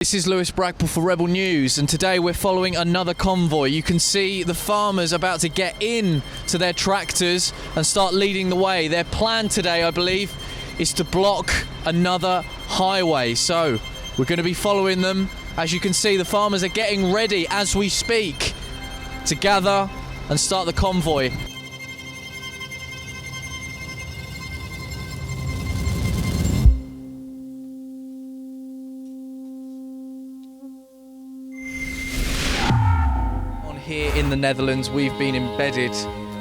This is Brackpool for Rebel News, and today we're following another convoy. You can see the farmers about to get in to their tractors and start leading the way. Their plan today, I believe, is to block another highway. So we're going to be following them. As you can see, the farmers are getting ready as we speak to gather and start the convoy. Here in the Netherlands, we've been embedded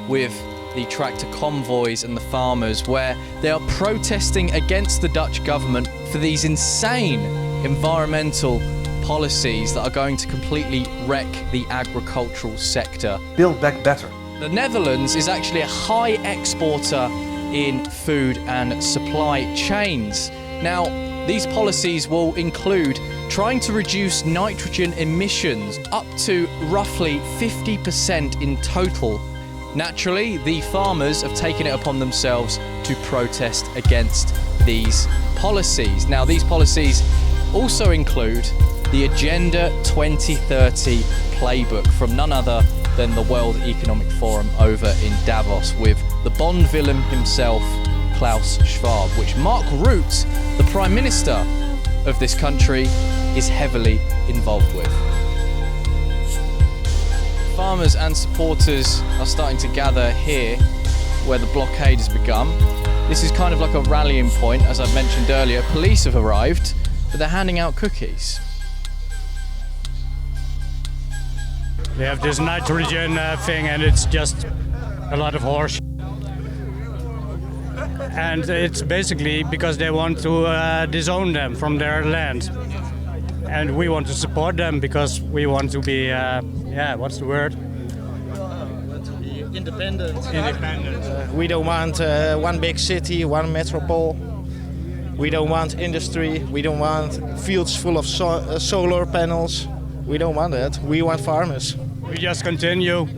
with the tractor convoys and the farmers, where they are protesting against the Dutch government for these insane environmental policies that are going to completely wreck the agricultural sector. Build back better. The Netherlands is actually a high exporter in food and supply chains. Now, these policies will include trying to reduce nitrogen emissions up to roughly 50% in total. Naturally, the farmers have taken it upon themselves to protest against these policies. Now, these policies also include the Agenda 2030 playbook from none other than the World Economic Forum over in Davos, with the Bond villain himself, Klaus Schwab, which Mark Rutte, the Prime Minister of this country, is heavily involved with. Farmers and supporters are starting to gather here where the blockade has begun. This is kind of like a rallying point, as I mentioned earlier. Police have arrived, but they're handing out cookies. They have this nitrogen thing, and it's just a lot of horse. And it's basically because they want to disown them from their land. And we want to support them because we want to be, what's the word? Independent. Independent. We don't want one big city, one metropole. We don't want industry. We don't want fields full of solar panels. We don't want that. We want farmers. We just continue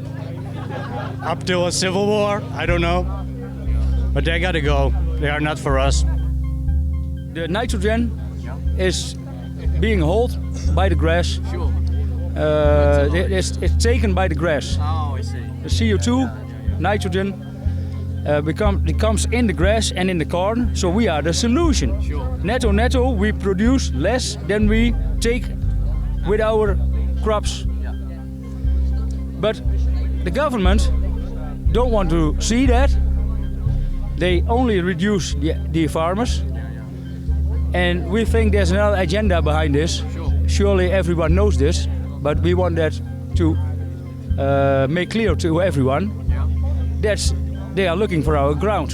up to a civil war. I don't know. But they gotta go. They are not for us. The nitrogen is being held by the grass. Sure. It's taken by the grass. Oh, I see. The CO2, nitrogen, becomes in the grass and in the corn. So we are the solution. Sure. Netto, we produce less than we take with our crops. Yeah. But the government don't want to see that. They only reduce the farmers. And we think there's another agenda behind this. Sure. Surely everyone knows this, but we want that to make clear to everyone that they are looking for our ground,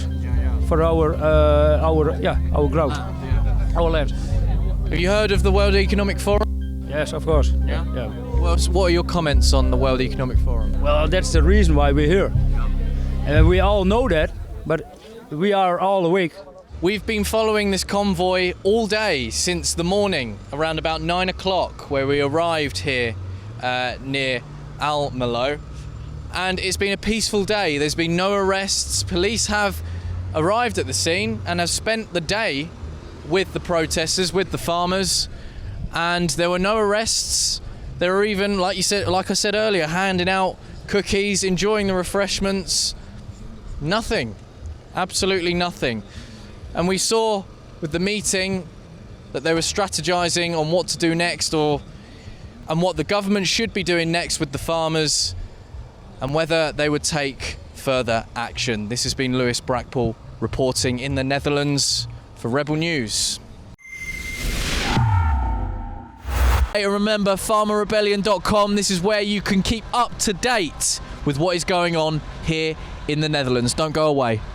for our ground, our land. Have you heard of the World Economic Forum? Yes, of course. Yeah? Yeah. What are your comments on the World Economic Forum? Well, that's the reason why we're here. And we all know that, but we are all awake. We've been following this convoy all day since the morning, around about 9 o'clock, where we arrived here near Almelo. And it's been a peaceful day. There's been no arrests. Police have arrived at the scene and have spent the day with the protesters, with the farmers, and there were no arrests. They were even, like I said earlier, handing out cookies, enjoying the refreshments. Nothing. Absolutely nothing. And we saw with the meeting that they were strategizing on what to do next, and what the government should be doing next with the farmers, and whether they would take further action. This has been Brackpool reporting in the Netherlands for Rebel News. Hey, remember farmerrebellion.com. This is where you can keep up to date with what is going on here in the Netherlands. Don't go away.